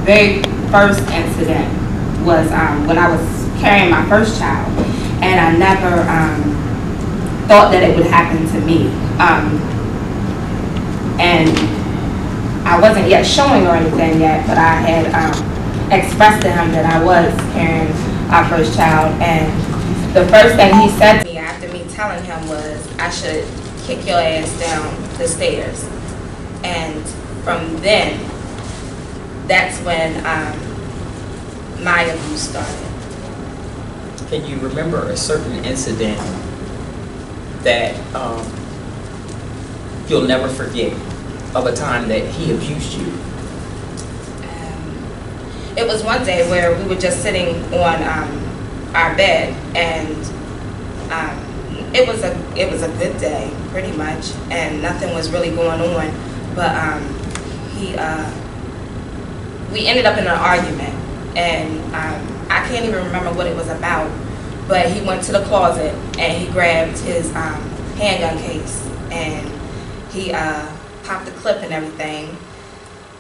very first incident was when I was carrying my first child, and I never thought that it would happen to me. And I wasn't yet showing or anything yet, but I had expressed to him that I was carrying our first child, and the first thing he said to me after me telling him was, I should kick your ass down the stairs. And from then, that's when my abuse started. Can you remember a certain incident that you'll never forget of a time that he abused you? It was one day where we were just sitting on our bed, and it was a good day, pretty much, and nothing was really going on. But we ended up in an argument, and I can't even remember what it was about. But he went to the closet and he grabbed his handgun case, and he popped the clip and everything,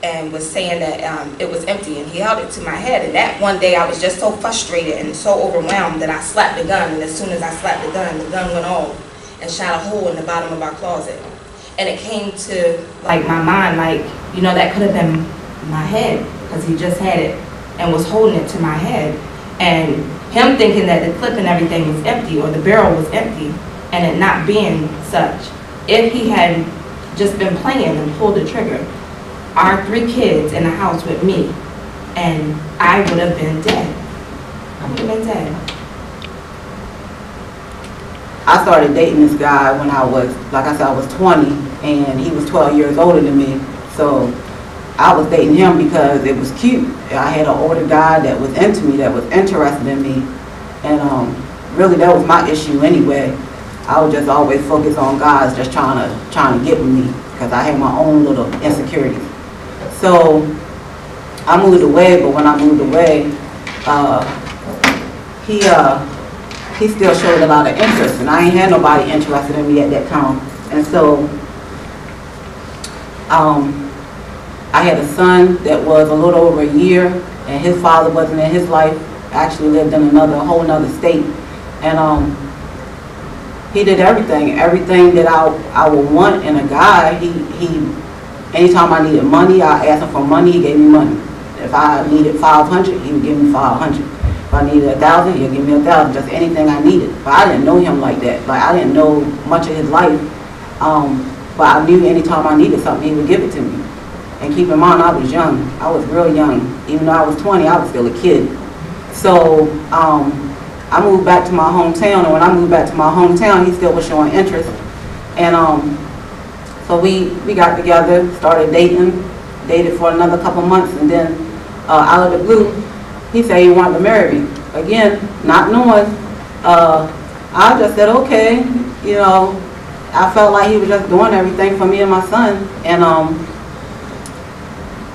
and was saying that it was empty, and he held it to my head. And that one day I was just so frustrated and so overwhelmed that I slapped the gun, and as soon as I slapped the gun went off and shot a hole in the bottom of our closet. And it came to like my mind, like, you know, that could have been my head, because he just had it and was holding it to my head, and him thinking that the clip and everything was empty, or the barrel was empty, and it not being such. If he had just been playing and pulled the trigger, our 3 kids in the house with me, and I would have been dead. I would have been dead. I started dating this guy when I was, like I said, I was 20, and he was 12 years older than me. So I was dating him because it was cute. I had an older guy that was into me, that was interested in me, and really that was my issue anyway. I was just always focused on guys just trying to get with me, because I had my own little insecurities. So I moved away, but when I moved away, he still showed a lot of interest, and I ain't had nobody interested in me at that time. And so I had a son that was a little over a year, and his father wasn't in his life. Actually lived in a whole nother state, and he did everything that I would want in a guy. He anytime I needed money, I asked him for money, he gave me money. If I needed 500, he would give me 500. If I needed 1,000, he'd give me 1,000. Just anything I needed. But I didn't know him like that. Like, I didn't know much of his life. But I knew anytime I needed something, he would give it to me. And keep in mind, I was young. I was real young. Even though I was 20, I was still a kid. So I moved back to my hometown, and when I moved back to my hometown, he still was showing interest. And so we got together, started dated for another couple months, and then out of the blue, he said he wanted to marry me. Again, not knowing, I just said, okay, you know, I felt like he was just doing everything for me and my son, and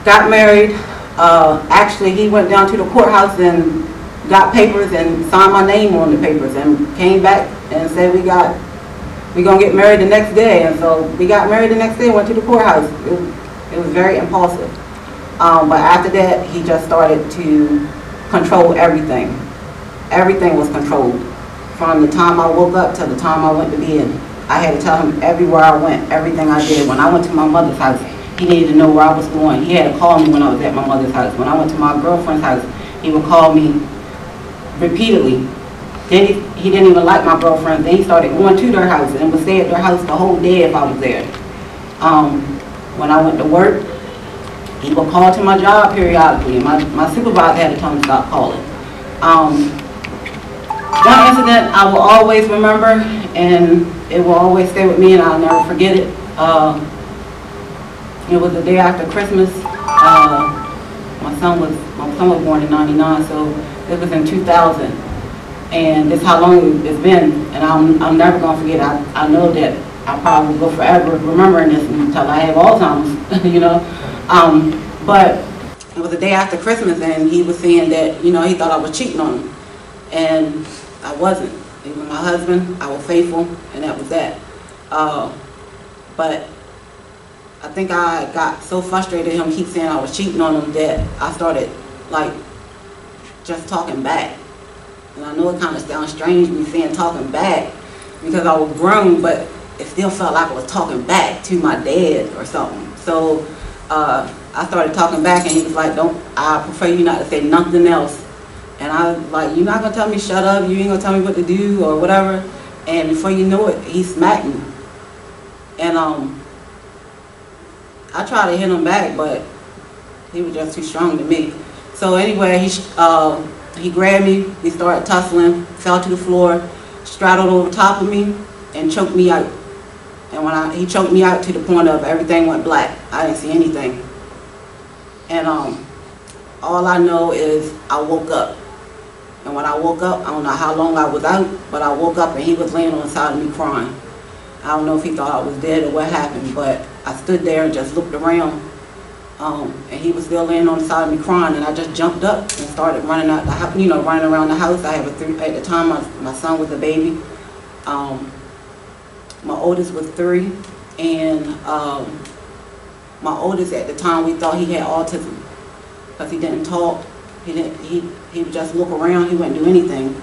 got married. Actually, he went down to the courthouse and got papers and signed my name on the papers, and came back and said we're gonna get married the next day. And so we got married the next day, went to the courthouse. It was very impulsive. But after that, he just started to control everything. Everything was controlled. From the time I woke up to the time I went to bed. I had to tell him everywhere I went, everything I did. When I went to my mother's house, he needed to know where I was going. He had to call me when I was at my mother's house. When I went to my girlfriend's house, he would call me repeatedly. Then he didn't even like my girlfriend. Then he started going to their house and would stay at their house the whole day if I was there. When I went to work, he would call to my job periodically. My supervisor had to tell him to stop calling. One incident I will always remember, and it will always stay with me, and I'll never forget it. It was the day after Christmas. My son was born in '99, so it was in 2000. And this is how long it's been, and I'm never gonna forget. I know that I'll probably go forever remembering this until I have Alzheimer's, you know. But it was the day after Christmas, and he was saying that, you know, he thought I was cheating on him, and I wasn't. He was my husband. I was faithful, and that was that. But I think I got so frustrated him keep saying I was cheating on him that I started like just talking back. And I know it kind of sounds strange me saying talking back because I was grown, but it still felt like I was talking back to my dad or something. So I started talking back, and he was like, I prefer you not to say nothing else. And I was like, you're not going to tell me shut up, you ain't going to tell me what to do or whatever. And before you know it, he smacked me. And I tried to hit him back, but he was just too strong to me. So anyway, he grabbed me, we started tussling, fell to the floor, straddled over top of me, and choked me out. And when he choked me out to the point of everything went black. I didn't see anything. And all I know is I woke up. And when I woke up, I don't know how long I was out, but I woke up and he was laying on the side of me crying. I don't know if he thought I was dead or what happened, but I stood there and just looked around. And he was still laying on the side of me crying, and I just jumped up and started running out the house, running around the house. I have at the time my son was a baby. My oldest was 3, and my oldest at the time, we thought he had autism because he didn't talk. He would just look around. He wouldn't do anything.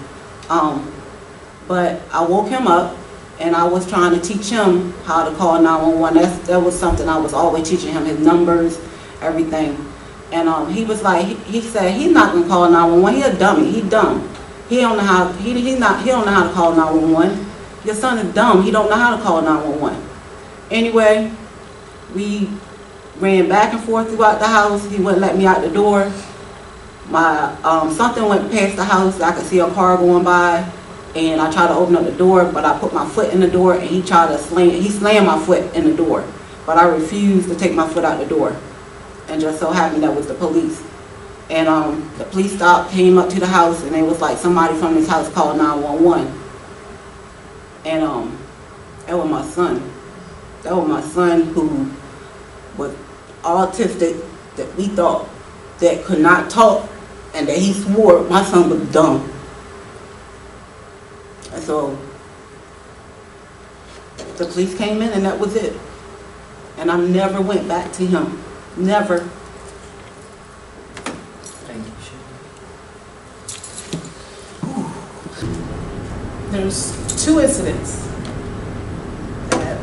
But I woke him up, and I was trying to teach him how to call 911. That was something I was always teaching him, his numbers, everything. And he was like, he said he's not gonna call 911. He's a dummy. He's dumb. He don't know how. He don't know how to call 911. Your son is dumb. He don't know how to call 911. Anyway, we ran back and forth throughout the house. He wouldn't let me out the door. Something went past the house. I could see a car going by, and I tried to open up the door, but I put my foot in the door, and he slammed my foot in the door, but I refused to take my foot out the door. And just so happened that was the police. And the police stopped, came up to the house, and it was like somebody from this house called 911. And that was my son. That was my son who was autistic, that we thought that could not talk, and that he swore my son was dumb. And so the police came in, and that was it. And I never went back to him. Never. Thank you. There's 2 incidents that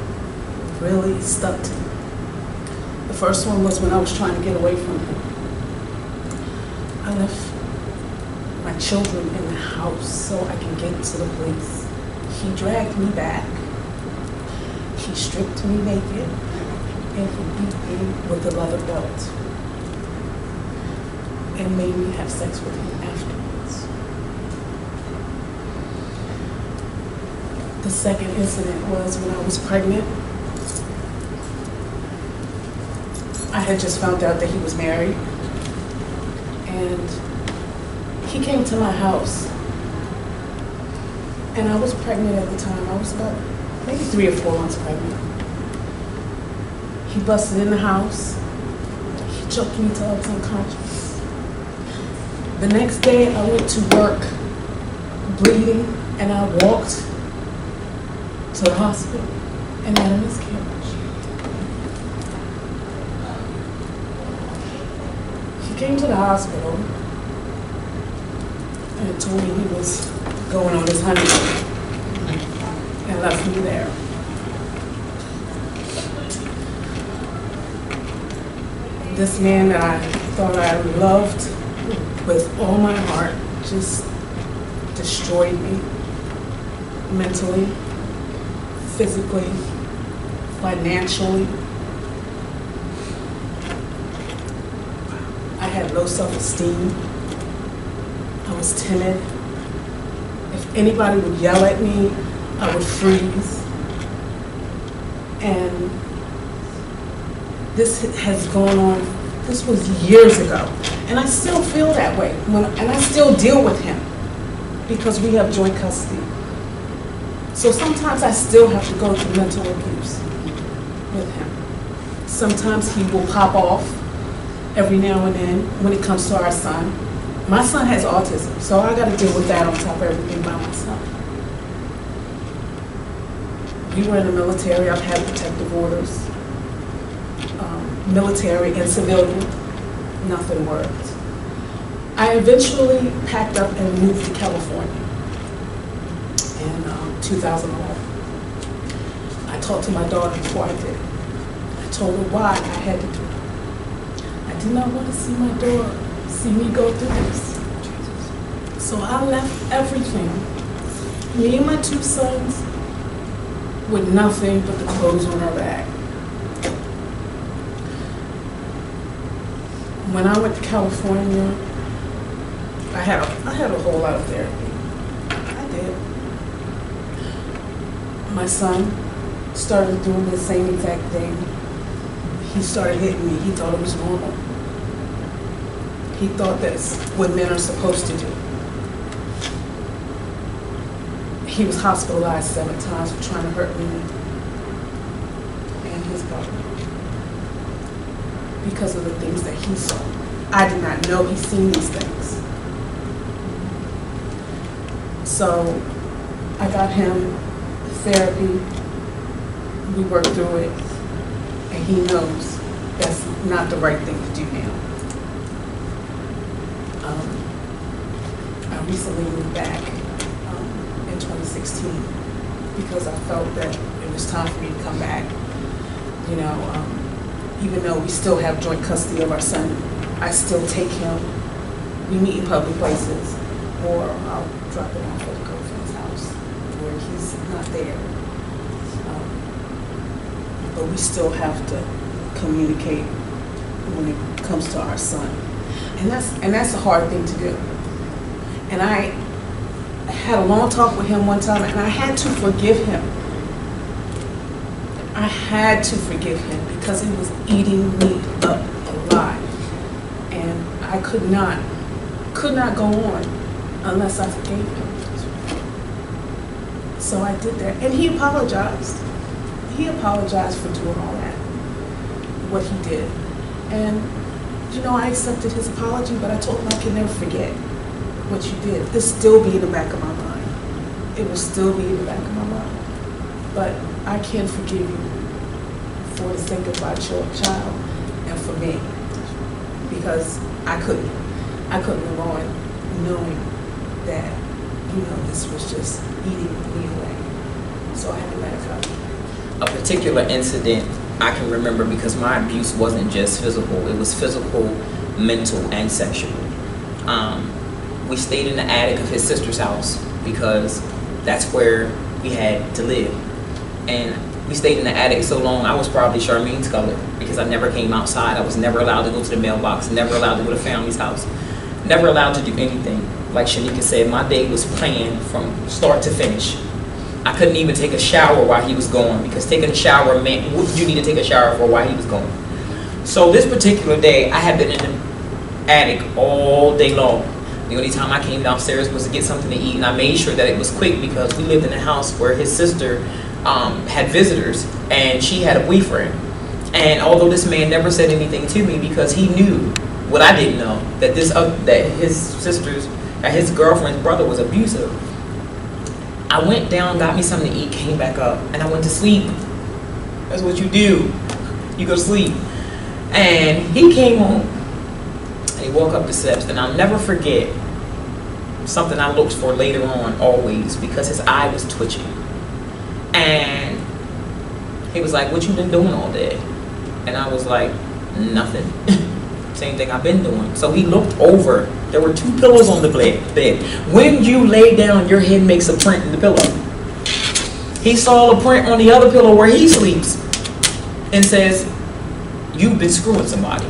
really stuck to me. The first one was when I was trying to get away from him. I left my children in the house so I can get to the police. He dragged me back. He stripped me naked, and he beat me with a leather belt and made me have sex with him afterwards. The second incident was when I was pregnant. I had just found out that he was married, and he came to my house, and I was pregnant at the time. I was about maybe 3 or 4 months pregnant. He busted in the house. He choked me till I was unconscious. The next day I went to work bleeding, and I walked to the hospital and had a miscarriage. He came to the hospital and told me he was going on his honeymoon and left me there. This man that I thought I loved with all my heart just destroyed me mentally, physically, financially. I had low self-esteem. I was timid. If anybody would yell at me, I would freeze. And this has gone on, this was years ago. And I still feel that way. And I still deal with him because we have joint custody. So sometimes I still have to go through mental abuse with him. Sometimes he will pop off every now and then when it comes to our son. My son has autism, so I got to deal with that on top of everything by myself. We were in the military. I've had protective orders. military and civilian, nothing worked. I eventually packed up and moved to California in 2011. I talked to my daughter before I did it. I told her why I had to do it. I did not want to see my daughter see me go through this. So I left everything, me and my 2 sons, with nothing but the clothes on our back. When I went to California, I had a whole lot of therapy. I did. My son started doing the same exact thing. He started hitting me. He thought it was normal. He thought that's what men are supposed to do. He was hospitalized 7 times for trying to hurt me and his brother because of the things that he saw. I did not know he'd seen these things. So I got him therapy. We worked through it, and he knows that's not the right thing to do now. I recently moved back in 2016 because I felt that it was time for me to come back. You know, even though we still have joint custody of our son, I still take him. We meet in public places, or I'll drop him off at a girlfriend's house where he's not there. But we still have to communicate when it comes to our son, and that's a hard thing to do. And I had a long talk with him one time, and I had to forgive him. I had to forgive him because he was eating me up alive, and I could not go on unless I forgave him. So I did that, and he apologized. He apologized for doing all that, what he did. And, you know, I accepted his apology, but I told him I can never forget what you did. It'll still be in the back of my mind. It will still be in the back of my mind. But I can forgive you for the sake of my child and for me, because I couldn't live on knowing that, you know, this was just eating me away. So I had to let it go. A particular incident I can remember, because my abuse wasn't just physical, it was physical, mental, and sexual. We stayed in the attic of his sister's house because that's where we had to live. And we stayed in the attic so long, I was probably Charmaine's color because I never came outside. I was never allowed to go to the mailbox, never allowed to go to family's house, never allowed to do anything. Like Shanika said, my day was planned from start to finish. I couldn't even take a shower while he was gone, because taking a shower meant, what did you need to take a shower for while he was gone? So this particular day, I had been in the attic all day long. The only time I came downstairs was to get something to eat, and I made sure that it was quick because we lived in a house where his sister had visitors, and she had a boyfriend. And although this man never said anything to me because he knew what I didn't know, that that his girlfriend's brother was abusive, I went down, got me something to eat, came back up, and I went to sleep. That's what you do. You go to sleep. And he came home, and he walked up the steps, and I'll never forget something I looked for later on always, because his eye was twitching. And he was like, "What you been doing all day?" And I was like, "Nothing." Same thing I've been doing. So he looked over. There were 2 pillows on the bed. When you lay down, your head makes a print in the pillow. He saw a print on the other pillow where he sleeps and says, "You've been screwing somebody."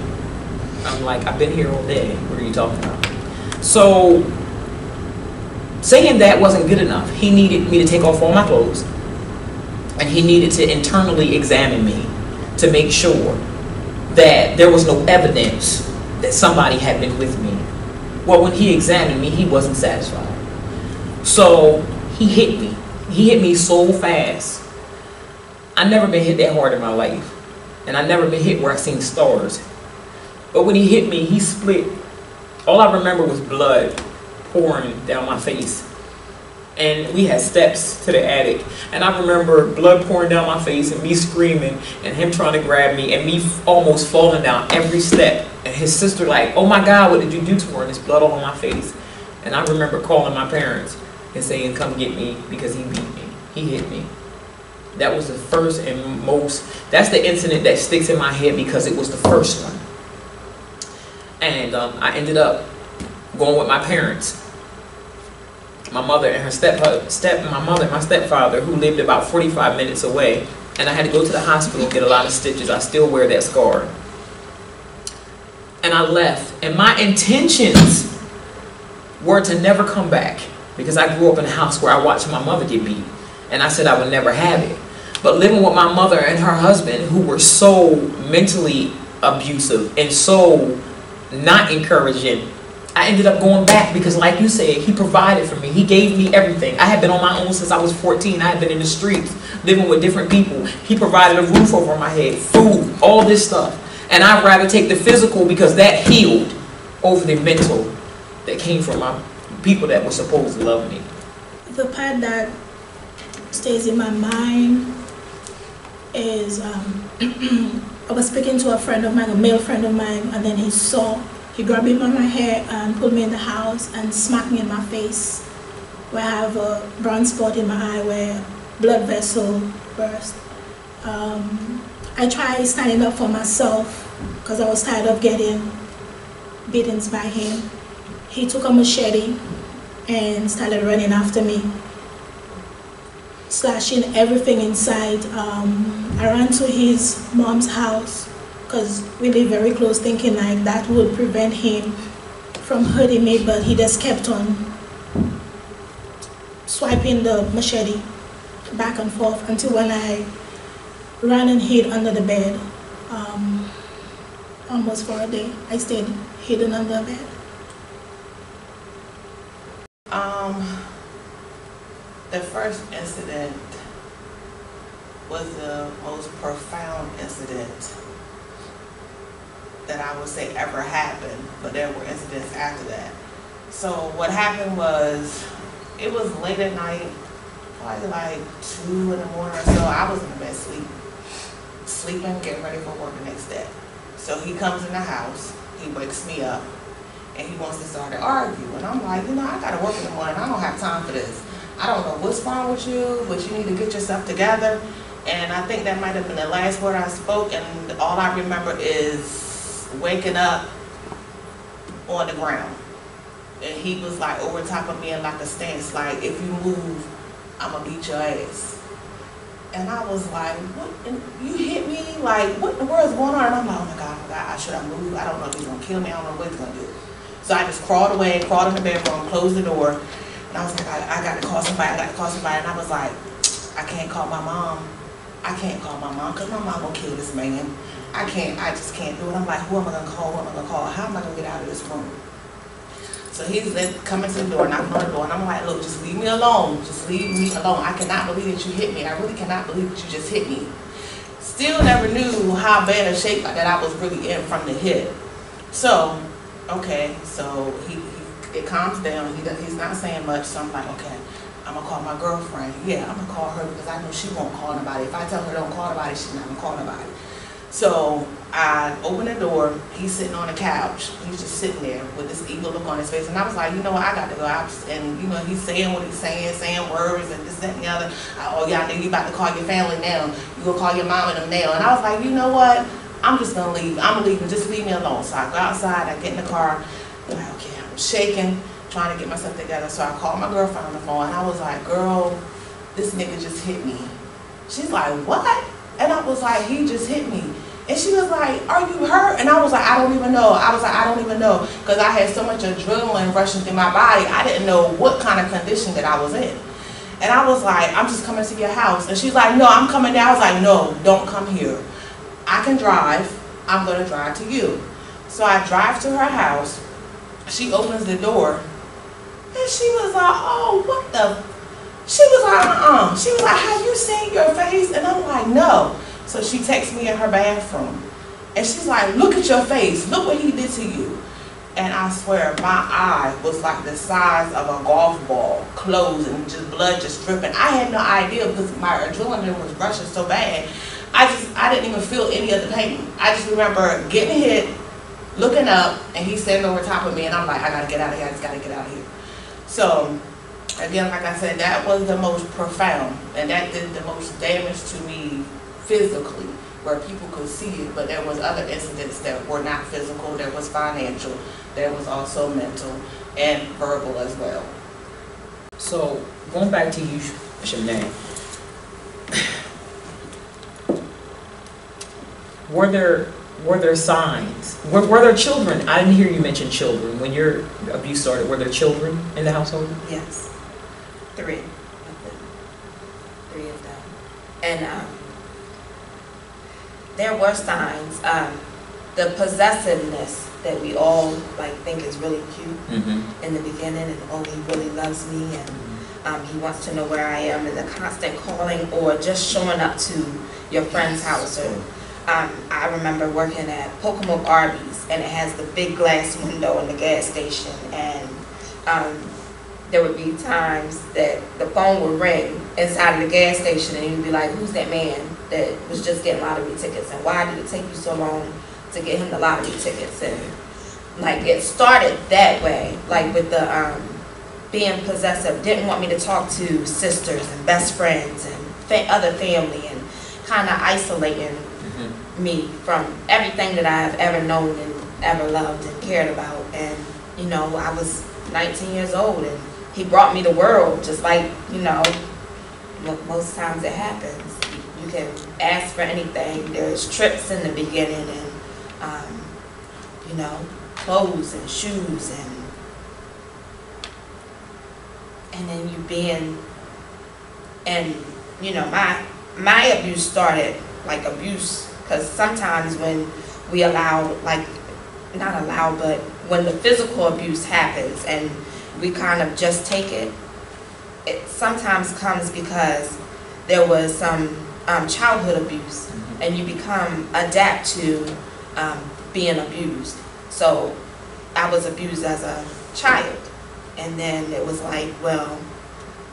I'm like, "I've been here all day. What are you talking about?" So saying that wasn't good enough. He needed me to take off all my clothes, and he needed to internally examine me to make sure that there was no evidence that somebody had been with me. Well, when he examined me, he wasn't satisfied. So he hit me. He hit me so fast. I never been hit that hard in my life. And I never been hit where I seen stars. But when he hit me, he split. All I remember was blood pouring down my face. And we had steps to the attic. And I remember blood pouring down my face and me screaming and him trying to grab me and me almost falling down every step. And his sister like, oh my God, what did you do to her? And there's blood all on my face. And I remember calling my parents and saying, come get me, because he beat me. He hit me. That was the first and most, that's the incident that sticks in my head because it was the first one. And I ended up going with my parents. My mother and her my stepfather, who lived about 45 minutes away, and I had to go to the hospital and get a lot of stitches. I still wear that scar. And I left, and my intentions were to never come back, because I grew up in a house where I watched my mother get beat, and I said I would never have it. But living with my mother and her husband, who were so mentally abusive and so not encouraging, I ended up going back because, like you said, he provided for me. He gave me everything. I had been on my own since I was 14. I had been in the streets, living with different people. He provided a roof over my head, food, all this stuff. And I'd rather take the physical because that healed over the mental that came from my people that were supposed to love me. The part that stays in my mind is I was speaking to a friend of mine, a male friend of mine, and then he grabbed me by my hair and pulled me in the house and smacked me in my face, where I have a brown spot in my eye where blood vessel burst. I tried standing up for myself because I was tired of getting beatings by him. He took a machete and started running after me, slashing everything inside. I ran to his mom's house because we live very close, thinking like that would prevent him from hurting me, but he just kept on swiping the machete back and forth until when I ran and hid under the bed. Almost for a day, I stayed hidden under the bed. The first incident was the most profound incident that I would say ever happened, but there were incidents after that. So what happened was, it was late at night, probably like 2 in the morning or so. I was in the bed sleeping, getting ready for work the next day. So he comes in the house, he wakes me up, and he wants to start to argue. And I'm like, I gotta work in the morning, I don't have time for this. I don't know what's wrong with you, but you need to get yourself together. And I think that might have been the last word I spoke, and all I remember is waking up on the ground. And he was like over top of me in like a stance, like, if you move, I'm gonna beat your ass. And I was like, what, you hit me? Like, what in the world's going on? And I'm like, oh my God, should I move? I don't know if he's gonna kill me, I don't know what he's gonna do. So I just crawled away, crawled in the bedroom, closed the door, and I was like, I got to call somebody, and I was like, I can't call my mom. I can't call my mom, because my mom will kill this man. I just can't do it. I'm like, who am I gonna call? How am I gonna get out of this room? So he's coming to the door, knocking on the door, and I'm like, look, just leave me alone. Just leave me alone. I cannot believe that you hit me. I really cannot believe that you just hit me. Still never knew how bad a shape that I was really in from the hit. So, okay, so it calms down. He's not saying much, so I'm like, okay, I'm gonna call my girlfriend. Yeah, I'm gonna call her because I know she won't call nobody. If I tell her don't call nobody, she's not gonna call nobody. So I open the door, he's sitting on the couch. He's just sitting there with this evil look on his face. And I was like, you know what, I got to go out. And he's saying what he's saying words and this, that, and the other. Oh, yeah, I think you about to call your family now. You gonna call your mom and them now. And I was like, you know what, I'm just gonna leave. I'm leaving, just leave me alone. So I go outside, I get in the car. I'm like, okay, I'm shaking, trying to get myself together. So I called my girlfriend on the phone and I was like, girl, this nigga just hit me. She's like, what? And I was like, he just hit me. And she was like, are you hurt? And I was like, I don't even know. I was like, I don't even know. Because I had so much adrenaline rushing through my body, I didn't know what kind of condition that I was in. And I was like, I'm just coming to your house. And she's like, no, I'm coming down. I was like, no, don't come here. I can drive. I'm going to drive to you. So I drive to her house. She opens the door. And she was like, oh, what the? She was like, She was like, have you seen your face? And I'm like, no. So she texts me in her bathroom. And she's like, look at your face. Look what he did to you. And I swear, my eye was like the size of a golf ball, closed, and just blood just dripping. I had no idea because my adrenaline was rushing so bad. I didn't even feel any of the pain. I just remember getting hit, looking up, and he's standing over top of me, and I'm like, I gotta get out of here, I just gotta get out of here. So, again, like I said, that was the most profound, and that did the most damage to me physically, where people could see it, but there was other incidents that were not physical, there was financial, there was also mental, and verbal as well. So, going back to you, Shanae, were there signs? Were there children? I didn't hear you mention children. When your abuse started, were there children in the household? Yes. 3 of them. And there were signs. The possessiveness that we all like think is really cute in the beginning, and oh, he really loves me, and he wants to know where I am, and the constant calling or just showing up to your friend's house. Or I remember working at Pocomoke Arby's, and it has the big glass window in the gas station, and there would be times that the phone would ring inside of the gas station, and you'd be like, who's that man that was just getting lottery tickets, and why did it take you so long to get him the lottery tickets? And like, it started that way, like with the being possessive, didn't want me to talk to sisters and best friends and other family, and kind of isolating me from everything that I've ever known and ever loved and cared about. And you know, I was 19 years old, and he brought me the world, just like, you know, most times it happens. You can ask for anything. There's trips in the beginning, and you know, clothes and shoes, and then you being, and you know, my abuse started like abuse, because sometimes when we allow, like, not allow, but when the physical abuse happens and we kind of just take it, it sometimes comes because there was some childhood abuse, and you become adapt to being abused. So I was abused as a child, and then it was like, well,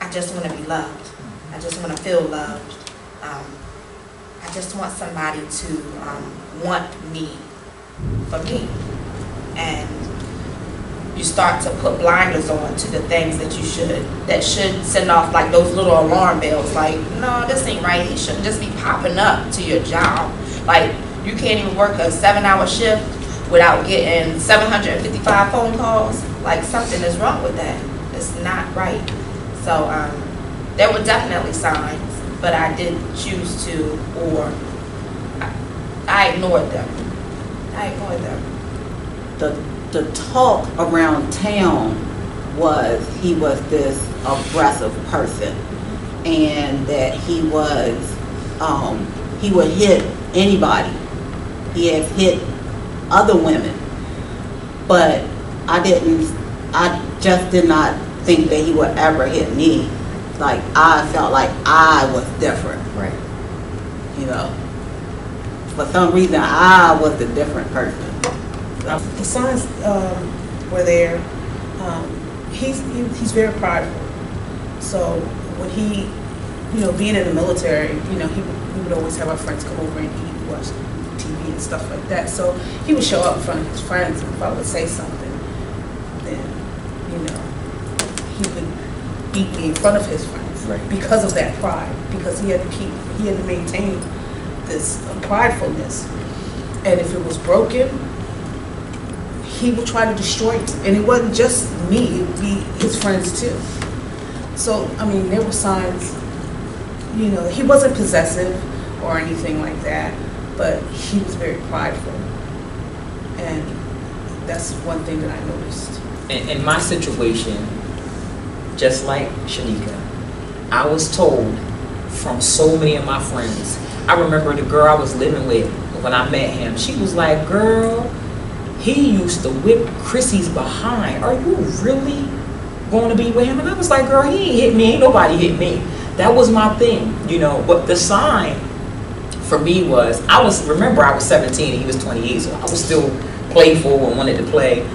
I just want to be loved. I just want to feel loved. I just want somebody to want me for me. And you start to put blinders on to the things that should send off like those little alarm bells, like, no, this ain't right. He shouldn't just be popping up to your job. Like, you can't even work a 7-hour shift without getting 755 phone calls. Like, something is wrong with that. It's not right. So there were definitely signs, but I did choose to, or I ignored them. The talk around town was he was this aggressive person, and that he would hit anybody. He has hit other women, but I just did not think that he would ever hit me. Like, I felt like I was different. Right. You know, for some reason I was the different person. The signs were there. He's very prideful. So when he, you know, being in the military, you know, we would always have our friends come over and eat, watch TV and stuff like that. So he would show up in front of his friends, and if I would say something, then, you know, he would beat me in front of his friends. Right. Because of that pride, because he had to maintain this pridefulness. And if it was broken, he would try to destroy it. And it wasn't just me, it would be his friends too. So, I mean, there were signs, you know, he wasn't possessive or anything like that, but he was very prideful. And that's one thing that I noticed. In my situation, just like Shanika, I was told from so many of my friends. I remember the girl I was living with, when I met him, she was like, girl, he used to whip Chrissy's behind. Are you really going to be with him? And I was like, girl, he ain't hit me. Ain't nobody hit me. That was my thing, you know. But the sign for me was, remember I was 17 and he was 28, so I was still playful and wanted to play.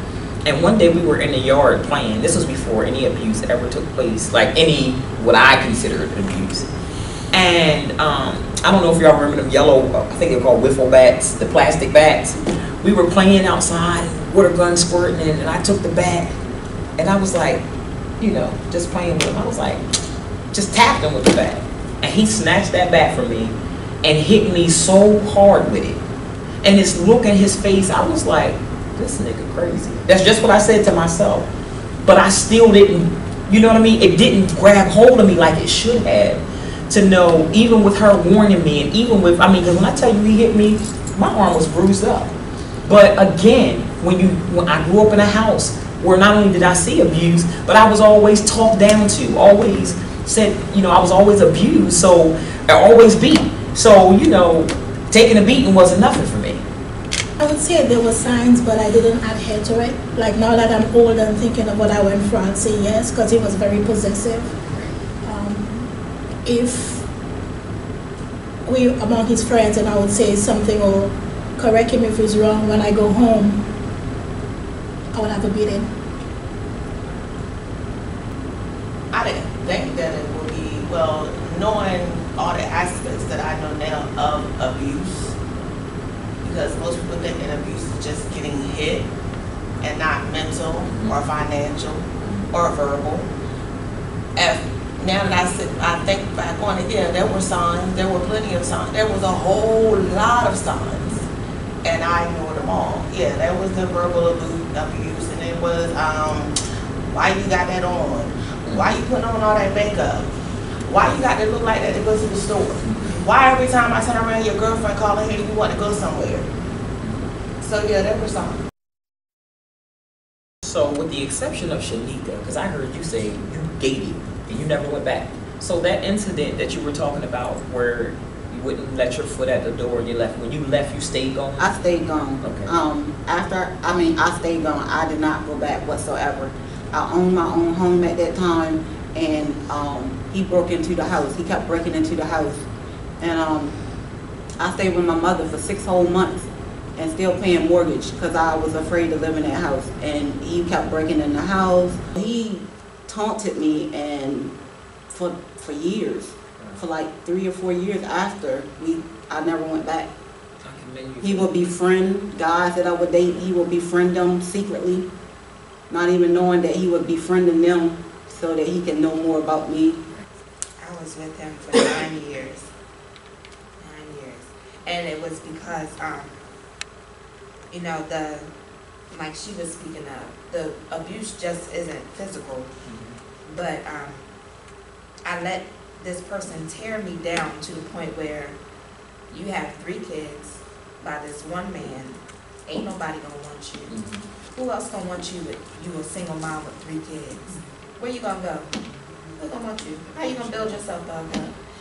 And one day we were in the yard playing. This was before any abuse ever took place, like any what I considered abuse. And I don't know if y'all remember them yellow, I think they're called wiffle bats, the plastic bats. We were playing outside, water gun squirting, and I took the bat, and I was like, you know, just playing with him. I was like, just tapped him with the bat. And he snatched that bat from me and hit me so hard with it. And this look in his face, I was like, this nigga crazy. That's just what I said to myself. But I still didn't, you know what I mean? It didn't grab hold of me like it should have. To know, even with her warning me, and even with, I mean, because when I tell you he hit me, my arm was bruised up. But again, when I grew up in a house where not only did I see abuse, but I was always talked down to, always said, you know, I was always abused, so I always beat. So, you know, taking a beating wasn't nothing for me. I would say there were signs, but I didn't adhere to it. Like now that I'm older and thinking of what I went through, I'd say yes, because he was very possessive. If we among his friends and I would say something or correct him if he's wrong, when I go home, I would have a beating. I didn't think that it would be, well, knowing all the aspects that I know now of abuse, because most people think that abuse is just getting hit and not mental or financial or verbal. Now that I think back on it, yeah, there were signs, there were plenty of signs. There was a whole lot of signs, and I ignored them all. Yeah, there was the verbal abuse, and it was, why you got that on? Why you putting on all that makeup? Why you got to look like that to go to the store? Why every time I turn around, your girlfriend calling here, you want to go somewhere? So yeah, there were signs. So with the exception of Shanika, because I heard you say you dated and you never went back. So that incident that you were talking about where you wouldn't let your foot at the door and you left, when you left, you stayed gone? I stayed gone. Okay. I stayed gone. I did not go back whatsoever. I owned my own home at that time, and he broke into the house. He kept breaking into the house. And I stayed with my mother for 6 whole months and still paying mortgage because I was afraid to live in that house. And he kept breaking in the house. He taunted me, and for years, for like 3 or 4 years after, I never went back. He would befriend guys that I would date. He would befriend them secretly, not even knowing that he would befriending them so that he can know more about me. I was with him for 9 years. 9 years. And it was because, you know, like she was speaking of, the abuse just isn't physical. But I let this person tear me down to the point where you have 3 kids by this one man. Ain't nobody gonna want you. Who else gonna want you with you a single mom with 3 kids? Where you gonna go? Who gonna want you? How you gonna build yourself up?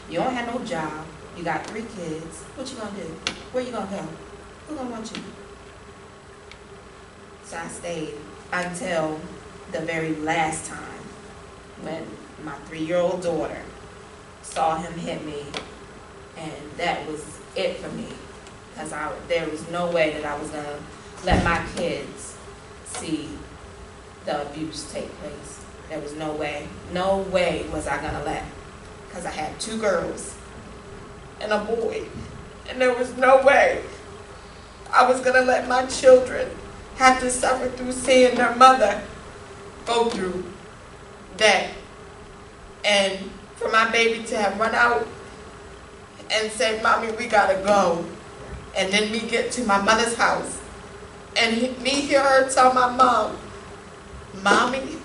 You don't have no job. You got 3 kids. What you gonna do? Where you gonna go? Who gonna want you? So I stayed until the very last time when my 3-year-old daughter saw him hit me, and that was it for me. Because there was no way that I was gonna let my kids see the abuse take place. There was no way. No way was I gonna let. Because I had 2 girls and a boy. And there was no way I was gonna let my children have to suffer through seeing their mother go through that. And for my baby to have run out and said, "Mommy, we gotta go." And then me get to my mother's house and me hear her tell my mom, "Mommy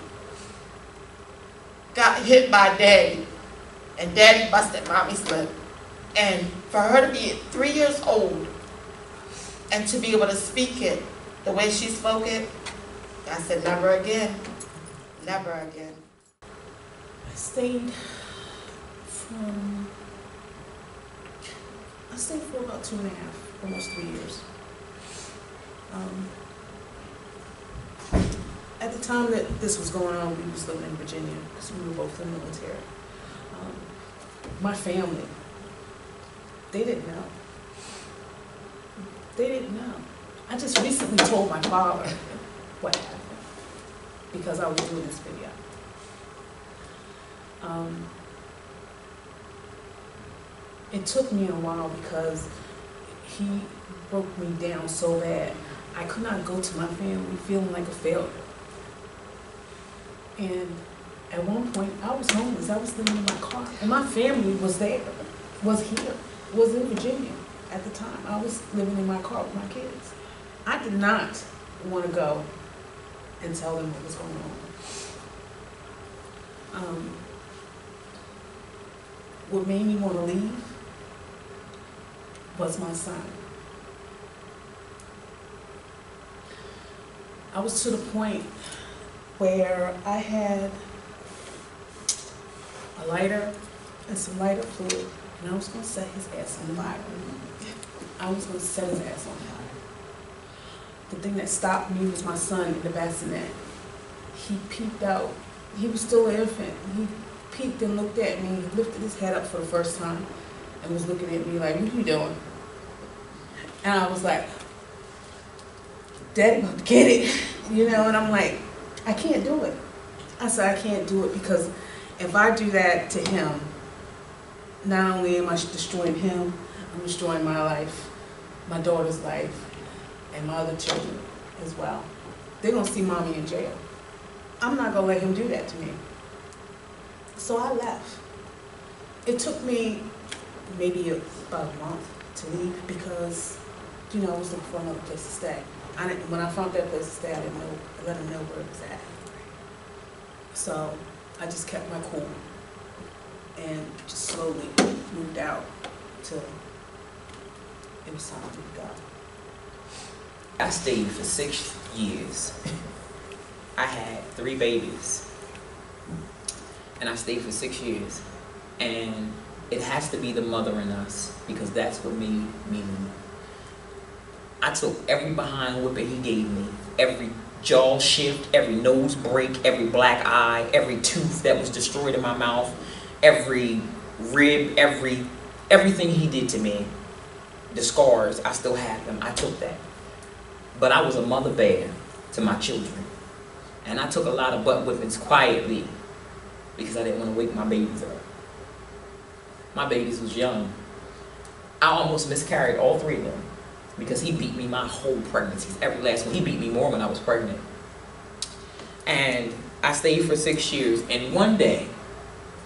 got hit by Daddy and Daddy busted Mommy's lip." And for her to be 3 years old and to be able to speak it the way she spoke it, I said, never again. Never again. I stayed for about 2.5, almost 3 years. At the time that this was going on, we was living in Virginia because we were both in the military. My family, they didn't know. They didn't know. I just recently told my father what happened. because I was doing this video. It took me a while because he broke me down so bad. I could not go to my family feeling like a failure. And at one point, I was homeless. I was living in my car. And my family was there, was here, was in Virginia at the time. I was living in my car with my kids. I did not want to go and tell them what was going on. What made me want to leave was my son. I was to the point where I had a lighter and some lighter fluid, and I was going to set his ass on fire. I was going to set his ass on fire. The thing that stopped me was my son in the bassinet. He peeked out. He was still an infant. He peeked and looked at me. He lifted his head up for the first time and was looking at me like, "What are you doing?" And I was like, "Daddy, about to get it," you know. And I'm like, "I can't do it." I said, "I can't do it because if I do that to him, not only am I destroying him, I'm destroying my life, my daughter's life, and my other children as well. They're gonna see mommy in jail. I'm not gonna let him do that to me." So I left. It took me maybe about a month to leave because, you know, I was looking for another place to stay. When I found that place to stay, I let him know where it was at. So I just kept my cool and just slowly moved out till it was time for me to go. I stayed for 6 years. I had 3 babies. And I stayed for 6 years. And it has to be the mother in us because that's what made me leave. I took every behind whipping he gave me, every jaw shift, every nose break, every black eye, every tooth that was destroyed in my mouth, every rib, everything he did to me, the scars, I still have them. I took that. But I was a mother bear to my children. And I took a lot of butt whippings quietly because I didn't want to wake my babies up. My babies was young. I almost miscarried all 3 of them because he beat me my whole pregnancy, every last one. He beat me more when I was pregnant. And I stayed for 6 years, and one day,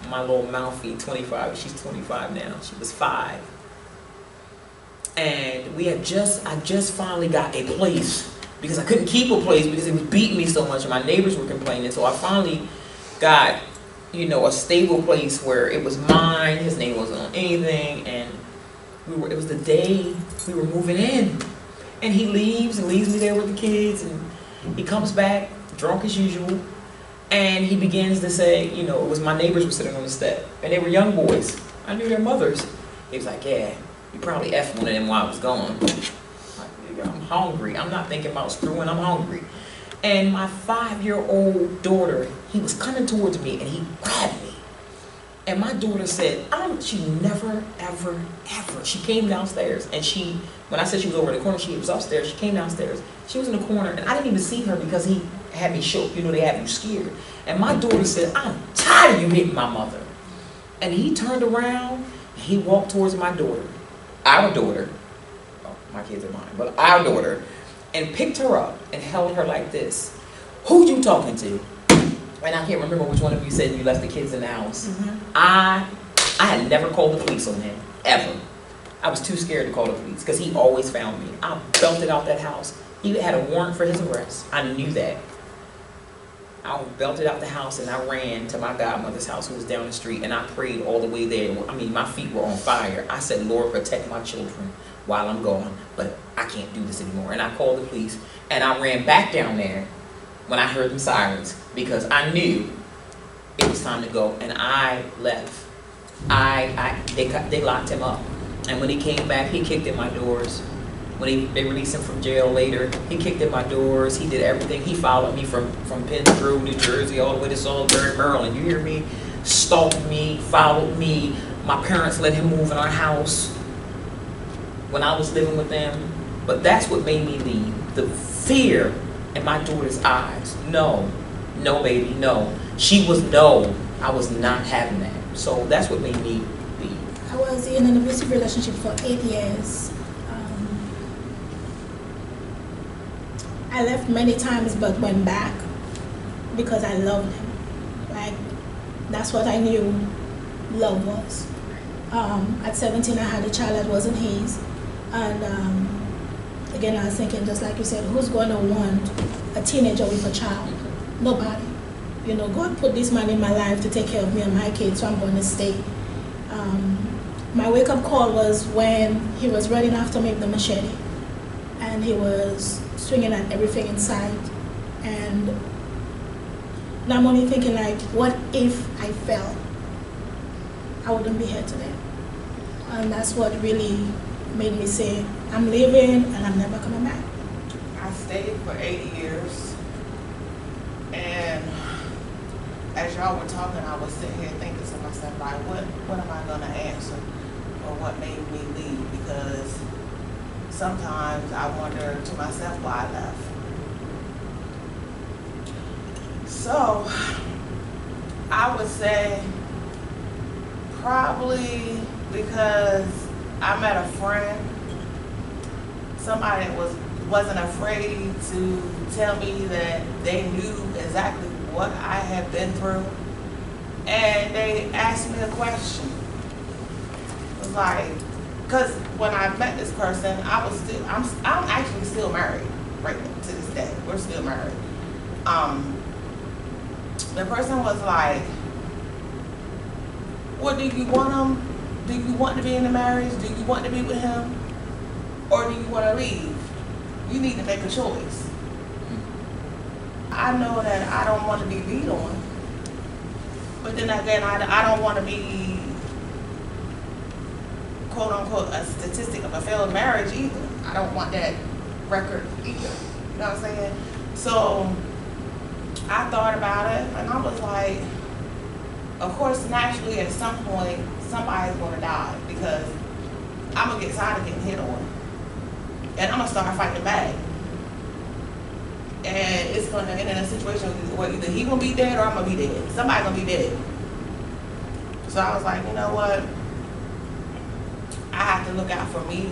my little mouthy 25, she's 25 now, she was 5. And I just finally got a place because I couldn't keep a place because it was beating me so much and my neighbors were complaining. So I finally got, you know, a stable place where it was mine, his name wasn't on anything, and it was the day we were moving in. And he leaves and leaves me there with the kids, and he comes back drunk as usual, and he begins to say, you know, it was my neighbors were sitting on the step, and they were young boys. I knew their mothers. He was like, "Yeah, you probably effed one of them while I was gone." I'm hungry. I'm not thinking about screwing, I'm hungry. And my 5-year-old daughter, he was coming towards me and he grabbed me. And my daughter said, she never, ever, ever, she came downstairs and when I said she was over in the corner, she was upstairs, she came downstairs, she was in the corner and I didn't even see her because he had me shook, you know, they have you scared. And my daughter said, "I'm tired of you hitting my mother." And he turned around, and he walked towards my daughter, our daughter, my kids are mine, but our daughter, and picked her up and held her like this. "Who you talking to?" And I can't remember which one of you said you left the kids in the house. I had never called the police on him, ever. I was too scared to call the police because he always found me. I belted out that house. He had a warrant for his arrest. I knew that. I belted out the house and I ran to my godmother's house who was down the street and I prayed all the way there. I mean, my feet were on fire. I said, "Lord, protect my children while I'm gone, but I can't do this anymore." And I called the police and I ran back down there when I heard them sirens because I knew it was time to go, and I left. They locked him up, and when he came back, he kicked in my doors. When they released him from jail later, he kicked in my doors. He did everything. He followed me from Pittsburgh, New Jersey, all the way to Salisbury, Maryland. You hear me? Stalked me, followed me. My parents let him move in our house when I was living with them. But that's what made me leave. The fear in my daughter's eyes. No, No, baby, no. She was no. I was not having that. So that's what made me leave. I was in an abusive relationship for 8 years. I left many times but went back because I loved him. Like, that's what I knew love was. At 17 I had a child that wasn't his. And again, I was thinking, just like you said, who's going to want a teenager with a child? Nobody. You know, God put this man in my life to take care of me and my kids, so I'm going to stay. My wake-up call was when he was running after me with the machete. And he was swinging at everything in sight. And now I'm only thinking, like, what if I fell? I wouldn't be here today. And that's what really made me say, I'm leaving and I'm never coming back. I stayed for 8 years, and as y'all were talking, I was sitting here thinking to myself, like, what am I gonna answer, or what made me leave? Because sometimes I wonder to myself why I left. So I would say probably because I met a friend, somebody that wasn't afraid to tell me that they knew exactly what I had been through, and they asked me a question. It was like, because when I met this person, I'm actually still married right to this day. We're still married. The person was like, "What do you want him? Do you want to be in a marriage? Do you want to be with him? Or do you want to leave? You need to make a choice." I know that I don't want to be beat on, but then again, I don't want to be, quote unquote, a statistic of a failed marriage either. I don't want that record either. You know what I'm saying? So I thought about it, and I was like, of course, naturally, at some point, somebody's going to die, because I'm going to get tired of getting hit on. And I'm going to start fighting back. And it's going to end in a situation where either he's going to be dead or I'm going to be dead. Somebody's going to be dead. So I was like, you know what? I have to look out for me.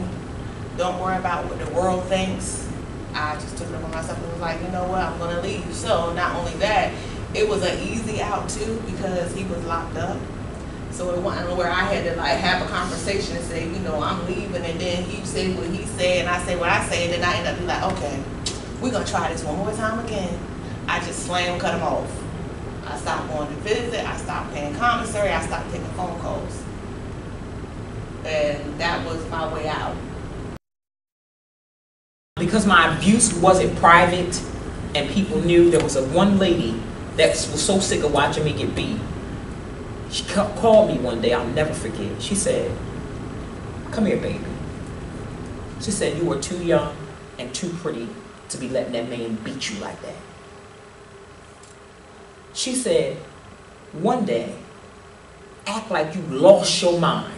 Don't worry about what the world thinks. I just took it upon myself and was like, you know what? I'm going to leave. So not only that, it was an easy out too, because he was locked up. So it wasn't where I had to like have a conversation and say, you know, I'm leaving, and then he said what he said and I say what I say, and then I end up being like, okay, we're going to try this one more time again. I just cut him off. I stopped going to visit. I stopped paying commissary. I stopped taking phone calls. And that was my way out. Because my abuse wasn't private and people knew, there was one lady that was so sick of watching me get beat. She called me one day, I'll never forget. She said, "Come here, baby." She said, "You were too young and too pretty to be letting that man beat you like that." She said, "One day, act like you lost your mind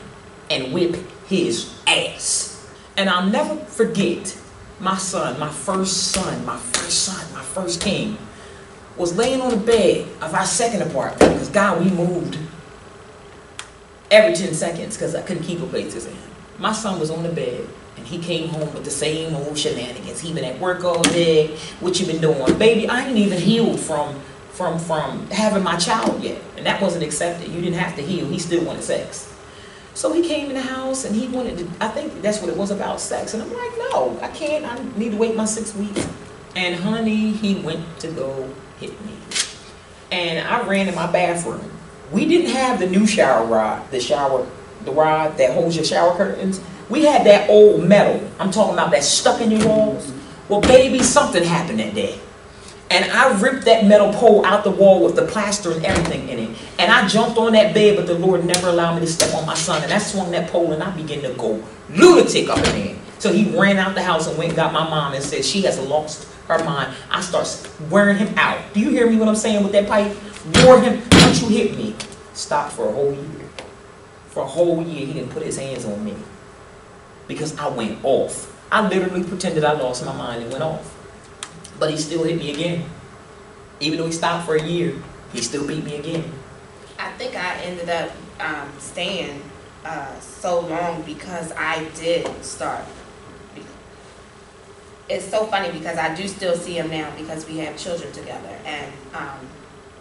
and whip his ass." And I'll never forget, my son, my first king, was laying on the bed of our second apartment, because God, we moved every 10 seconds because I couldn't keep a place in. My son was on the bed, and he came home with the same old shenanigans. He been at work all day. What you been doing? Baby, I ain't even healed from having my child yet. And that wasn't accepted. You didn't have to heal. He still wanted sex. So he came in the house, and he wanted to, I think that's what it was, about sex. And I'm like, no, I can't. I need to wait my 6 weeks. And honey, he went to go hit me. And I ran in my bathroom. We didn't have the new shower rod, the rod that holds your shower curtains. We had that old metal. I'm talking about that stuck in your walls. Well, baby, something happened that day. And I ripped that metal pole out the wall with the plaster and everything in it. And I jumped on that bed, but the Lord never allowed me to step on my son. And I swung that pole, and I began to go lunatic up in there. So he ran out the house and went and got my mom and said, "She has lost her mind." I start wearing him out. Do you hear me what I'm saying with that pipe? Wore him, "Don't you hit me." Stopped for a whole year. For a whole year, he didn't put his hands on me, because I went off. I literally pretended I lost my mind and went off. But he still hit me again. Even though he stopped for a year, he still beat me again. I think I ended up staying so long because I did start. It's so funny because I do still see him now because we have children together, and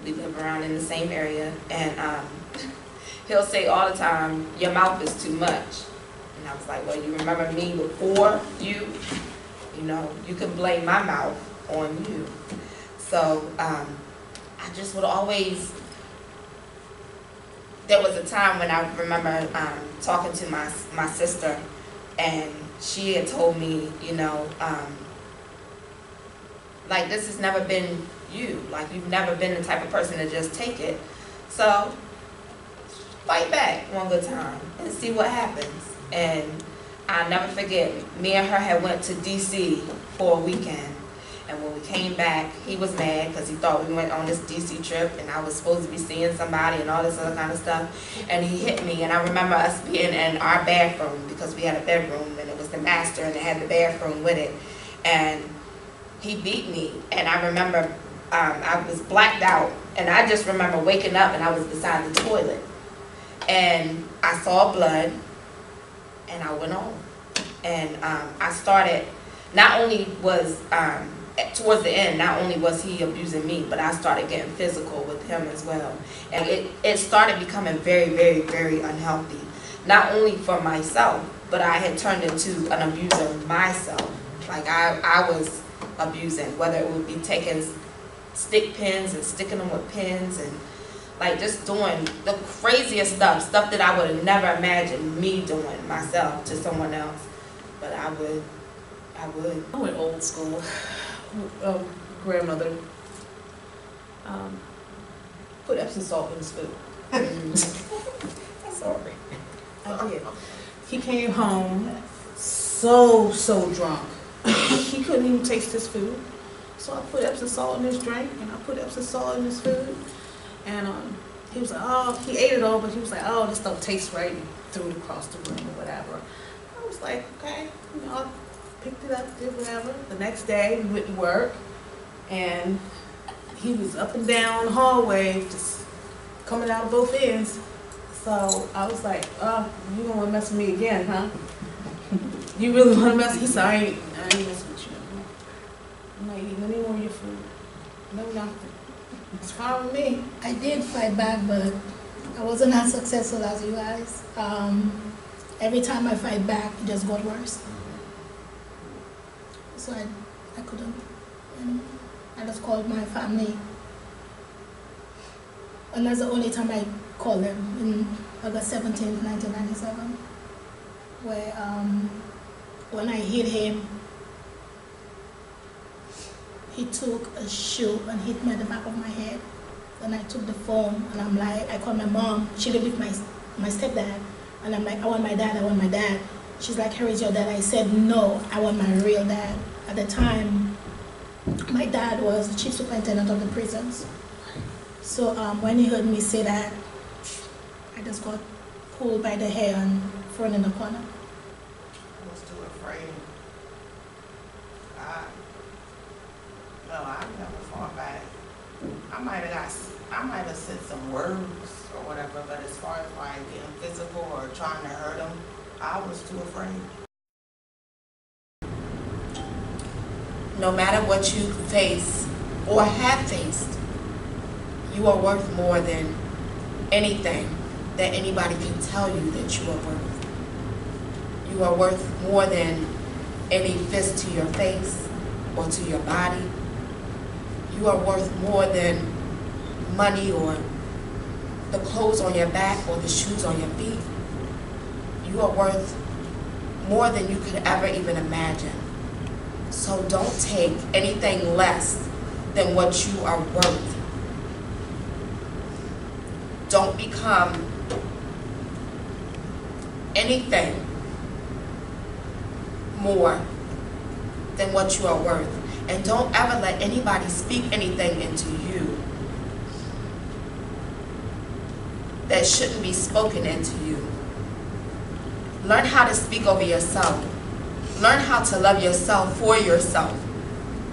we live around in the same area, and he'll say all the time, "Your mouth is too much." And I was like, well, you remember me before you? You know, you can blame my mouth on you. So I just would always, there was a time when I remember talking to my sister, and she had told me, you know, like, this has never been you. Like, you've never been the type of person to just take it. So fight back one good time and see what happens. And I'll never forget, me and her had went to DC for a weekend. And when we came back, he was mad because he thought we went on this DC trip and I was supposed to be seeing somebody and all this other kind of stuff. And he hit me, and I remember us being in our bathroom because we had a bedroom and it was the master and it had the bathroom with it. And he beat me, and I remember I was blacked out, and I just remember waking up and I was beside the toilet. And I saw blood, and I went on. And I started, not only was, towards the end, not only was he abusing me, but I started getting physical with him as well. And it started becoming very, very, very unhealthy. Not only for myself, but I had turned into an abuser myself. Like I was abusing, whether it would be taking stick pins and sticking them with pins and like just doing the craziest stuff that I would have never imagined me doing myself to someone else. But I would. I went old school. Grandmother put Epsom salt in his food. Sorry. I did. He came home so drunk. He couldn't even taste his food. So I put Epsom salt in his drink, and I put Epsom salt in his food. And he was like, oh, he ate it all, but he was like, oh, this stuff tastes right, and threw it across the room or whatever. I was like, okay, you know, I picked it up, did whatever. The next day, we went to work, and he was up and down the hallway, just coming out of both ends. So I was like, oh, you don't want to mess with me again, huh? You really want to mess? He said, I ain't messing with you. I'm not eating any more of your food. No, nothing. It's fine with me. I did fight back, but I wasn't as successful as you guys. Every time I fight back, it just got worse. So I couldn't. I just called my family. And that's the only time I called them, in August 17th, 1997, where when I hit him, he took a shoe and hit me at the back of my head. Then I took the phone and I'm like, I called my mom. She lived with my stepdad. And I'm like, I want my dad, I want my dad. She's like, here is your dad. I said, no, I want my real dad. At the time, my dad was the chief superintendent of the prisons. So when he heard me say that, I just got pulled by the hair and thrown in the corner. I was too afraid. I never fought back. I might have said some words or whatever, but as far as like getting physical or trying to hurt him, I was too afraid. No matter what you face or have faced, you are worth more than anything that anybody can tell you that you are worth. You are worth more than any fist to your face or to your body. You are worth more than money or the clothes on your back or the shoes on your feet. You are worth more than you could ever even imagine. So don't take anything less than what you are worth. Don't become anything more than what you are worth. And don't ever let anybody speak anything into you that shouldn't be spoken into you. Learn how to speak over yourself. Learn how to love yourself for yourself.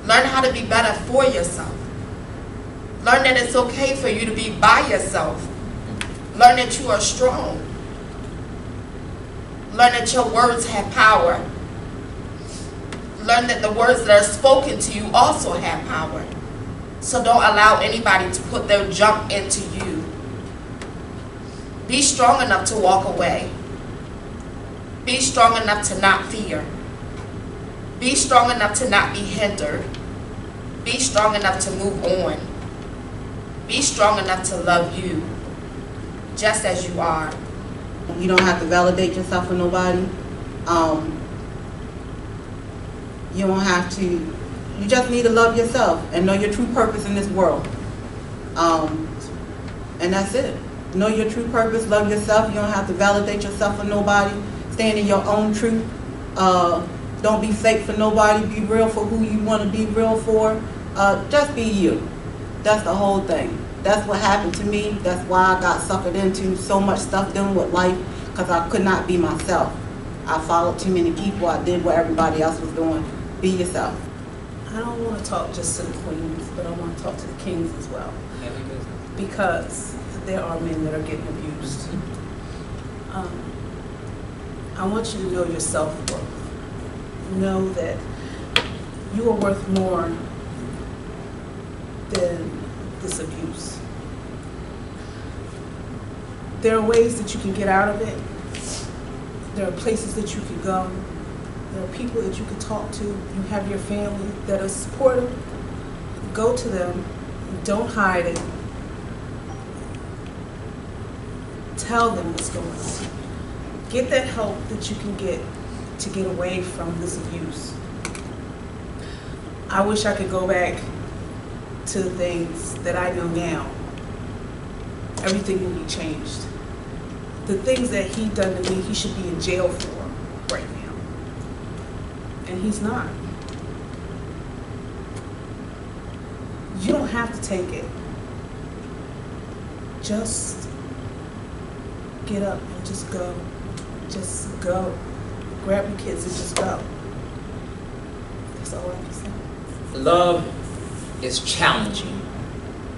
Learn how to be better for yourself. Learn that it's okay for you to be by yourself. Learn that you are strong. Learn that your words have power. Learn that the words that are spoken to you also have power. So don't allow anybody to put their junk into you. Be strong enough to walk away. Be strong enough to not fear. Be strong enough to not be hindered. Be strong enough to move on. Be strong enough to love you just as you are. You don't have to validate yourself for nobody. You don't have to, you just need to love yourself and know your true purpose in this world. And that's it. Know your true purpose, love yourself. You don't have to validate yourself for nobody. Stand in your own truth. Don't be fake for nobody. Be real for who you want to be real for. Just be you. That's the whole thing. That's what happened to me. That's why I got suckered into so much stuff dealing with life, because I could not be myself. I followed too many people. I did what everybody else was doing. Be yourself. I don't want to talk just to the queens, but I want to talk to the kings as well. Because there are men that are getting abused. I want you to know your self-worth. Know that you are worth more than this abuse. There are ways that you can get out of it. There are places that you can go. There are people that you can talk to. You have your family that are supportive. Go to them. Don't hide it. Tell them what's going on. Get that help that you can get to get away from this abuse. I wish I could go back to the things that I know now. Everything will be changed. The things that he done to me, he should be in jail for right now. And he's not. You don't have to take it. Just get up and just go. Just go. Grab your kids and just go. That's all I can say. Love is challenging.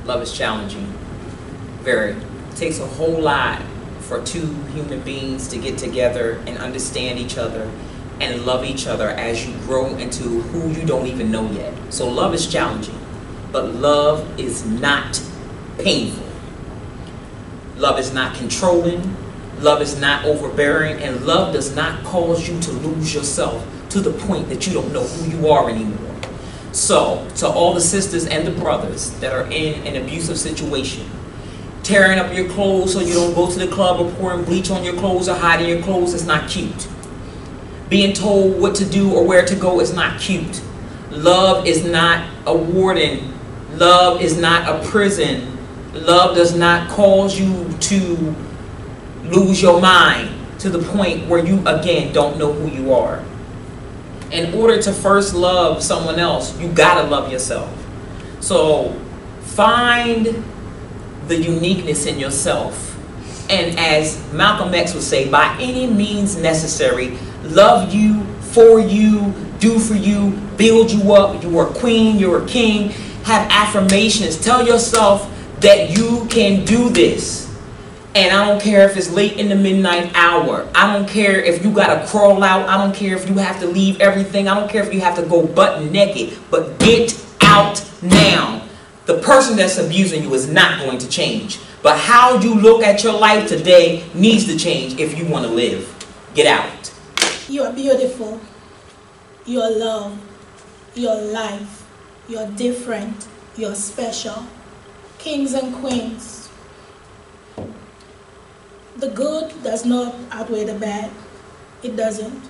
Love is challenging. Very. It takes a whole lot for two human beings to get together and understand each other and love each other as you grow into who you don't even know yet. So love is challenging, but love is not painful. Love is not controlling. Love is not overbearing, and love does not cause you to lose yourself to the point that you don't know who you are anymore. So, to all the sisters and the brothers that are in an abusive situation, tearing up your clothes so you don't go to the club or pouring bleach on your clothes or hiding your clothes is not cute. Being told what to do or where to go is not cute. Love is not a warden. Love is not a prison. Love does not cause you to lose your mind to the point where you, again, don't know who you are. In order to first love someone else, you gotta love yourself. So find the uniqueness in yourself. And as Malcolm X would say, by any means necessary, love you, for you, do for you, build you up. You are a queen, you're a king. Have affirmations. Tell yourself that you can do this. And I don't care if it's late in the midnight hour. I don't care if you gotta crawl out. I don't care if you have to leave everything. I don't care if you have to go butt naked. But get out now. The person that's abusing you is not going to change. But how you look at your life today needs to change if you want to live. Get out. You are beautiful. You are loved. You're life. You're different. You're special. Kings and queens. The good does not outweigh the bad. It doesn't.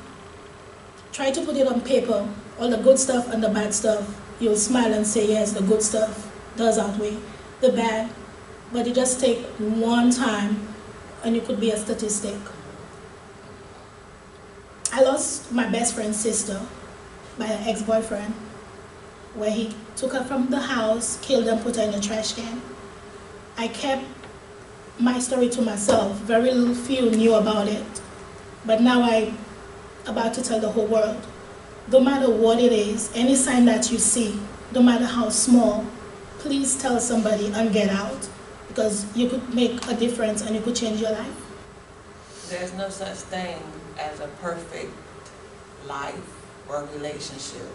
Try to put it on paper, all the good stuff and the bad stuff. You'll smile and say, yes, the good stuff does outweigh the bad. But it just takes one time and you could be a statistic. I lost my best friend's sister by an ex-boyfriend, where he took her from the house, killed her, put her in a trash can. I kept my story to myself. Very few knew about it. But now I'm about to tell the whole world. No matter what it is, any sign that you see, no matter how small, please tell somebody and get out, because you could make a difference and you could change your life. There's no such thing as a perfect life or relationship.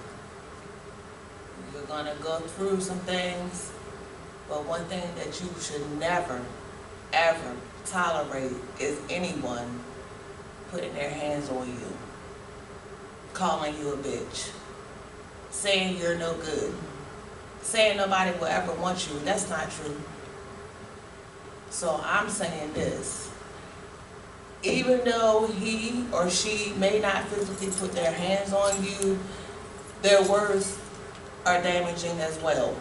You're gonna go through some things, but one thing that you should never, ever tolerate is anyone putting their hands on you, calling you a bitch, saying you're no good, saying nobody will ever want you. That's not true. So I'm saying this. Even though he or she may not physically put their hands on you, their words are damaging as well.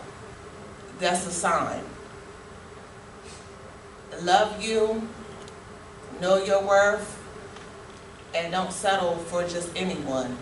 That's a sign. Love you, know your worth, and don't settle for just anyone.